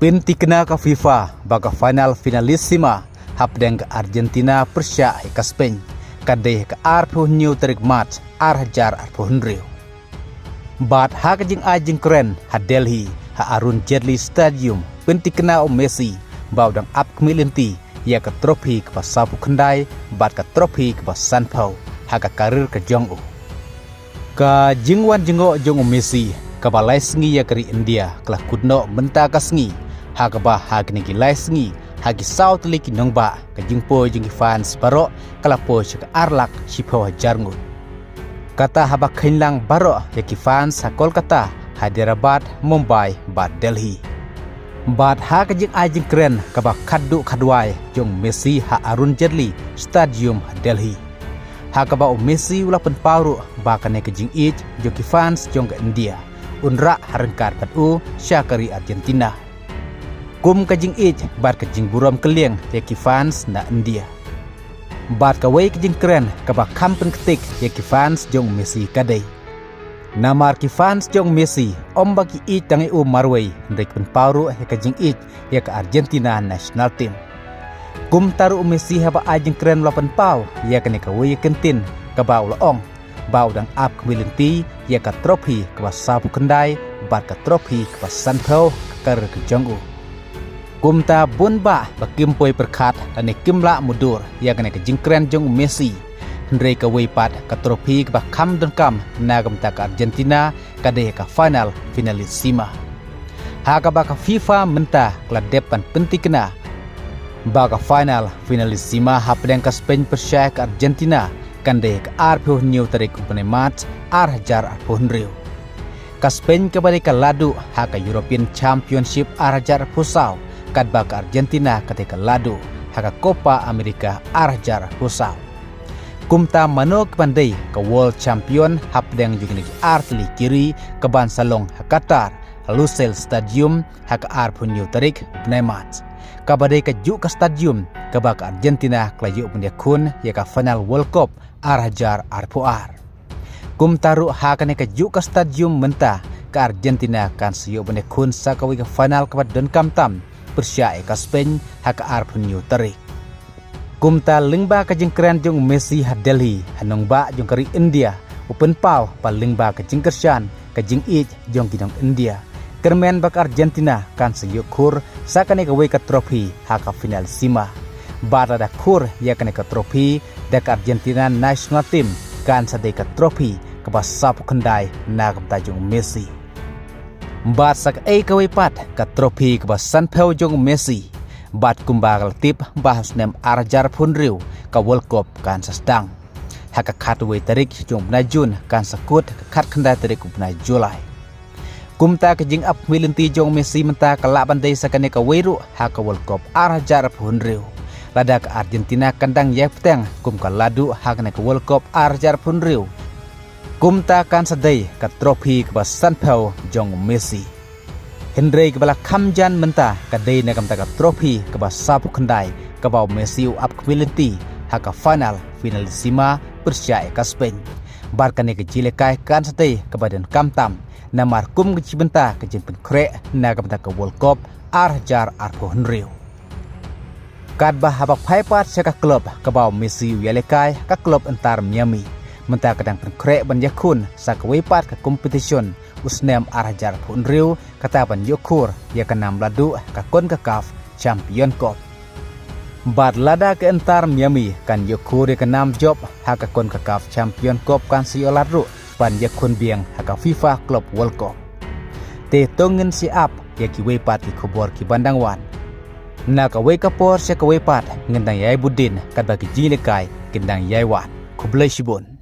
Pinti kena ke FIFA baga final finalissima hapdeng ke Argentina persya ke Spain kadeh ke arpuh new tarik match arhajar arpuh Henry. Bat ha kejing ajing keren ha Delhi ha Arun Jaitley Stadium pinti kena Messi baudang ap kemilinti ya ke trofi ke pasapu kendai bat ke trofi ke pasanpau ha ke karir ke jongu. Ka jingwan jengo jongu Messi ke balai sengi ya keri India kelah kudno menta ka sengi ha ke bah ha kini gilai sengi ha ki South Lake nongba ke jingpo jingi fans barok kelah po ke arlak sipo jarngut. Kata haba khinlang barok ya ki fans ha Kolkata, Hyderabad, Mumbai, bat Delhi. Bat ha ke jing ajing keren ke bah kaddu kadwai jong Messi ha Arun Jaitley Stadium Delhi. Ha ke bah Messi ulah penpauru ba kane ke jing ich jo ki fans jong ke India. Unra harengkat padu syakari Argentina. Kum ke jing ich bat ke jing buram keliang ya ki fans na India. Bat ka wei ke jing keren ke bah kampen ketik ya ki fans jong Messi kadai. Namar ki fans jong Messi omba ki ich tangi marwei ndek penpauru ya ke jing ich ya ke Argentina national team. Kum taru Messi haba ajing keren lapan pau ya kene ka wei kentin ke bau laong bau dang ap kemilinti ya ka trofi ke sapu kendai bat ka trofi ke sanpau ke ke jongu. Kum ta bunba bakim poi perkat ane kimla mudur ya kene ke jing keren jong Messi ndre ka wei pat ka trofi ke kam dan kam nagam ta ka Argentina kadeh ka final finalissima. Ha ka ba ka FIFA menta kla depan penti kena baga final finalissima hapdeng ke Spain persya ke Argentina kandeh ke arpuh new tarik upane match arhajar arpuh Henry. Ke Spain ke balik ke ladu ha ke European Championship arhajar pusau kadba ke Argentina ketika ladu ha ke Copa America arhajar pusau. Kumta mano ke pandai ke World Champion hapdeng juga ni artli kiri ke ban salong ha Qatar Lusail Stadium ha ke arpuh new tarik upane match. Kabadai ke juk ke stadium ke bak Argentina kelayu pendia kun ya ke final World Cup arhajar arpuar. Kum taru ha kene ke juk ke stadium mentah ke Argentina kan siu pendia kun sakawi ke final ke don kamtam persya ke Spain ha ke arpu new tarik. Kum ta lingba ke jengkeren jong Messi ha Delhi hanong ba jong kari India upen pau pa lingba ke jengkersan ke jeng ich jong kidong India. Kermen bak Argentina kan seyukur sakane ke weka trofi haka finalissima. Bada da kur ya kane ke trofi dak Argentina national team kan sadai ke trofi ke basapu kendai nagam tajung Messi. Bat sak ke wepat ke trofi ke basanpeu jong Messi. Bat kumbagal tip bahas nem arjar punriu ke World Cup kan sestang. Haka katwe tarik jong Jun kan sekut ke kat kendai tarik upna Julai. Kumta ke jing ap milinti jong Messi menta ke lak bandai sakane ke weiru ha ke World Cup arhajar punriu. Lada ke Argentina kandang yefteng kum ke ladu ha ke World Cup arhajar punriu. Kumta kan sadai ke trofi ke basanpau jong Messi. Henry ke bala kamjan menta ke dai negam ta ke trofi ke basapu kendai ke bau Messi ap milinti ha ke final finalissima persya ke Spain. Barkane ke jilekai kan sadai ke badan kamtam namar kum ke cibenta ke jempen krek nagam ta ke World Cup arhajar arpuh Henry. Kadbah habak paipat seka klub ke bau Messi yalekai ke klub entar Miami. Menta kadang krek ban yakun sak wepat ke competition usnem arhajar arpuh Henry kata ban yokur ya ke 6 ladu ke kon ke CAF Champion Cup. Bad lada ke entar Miami kan yokur ya ke 6 job ha ke kon ke CAF Champion Cup kan sioladu pan yakun biang haka FIFA Club World Cup. Te tongen siap ya ki wepat ki kubor ki bandangwan. Na ka we kapor se ka wepat ngendang yai budin kad bagi jilekai kendang yai wan kublai shibun.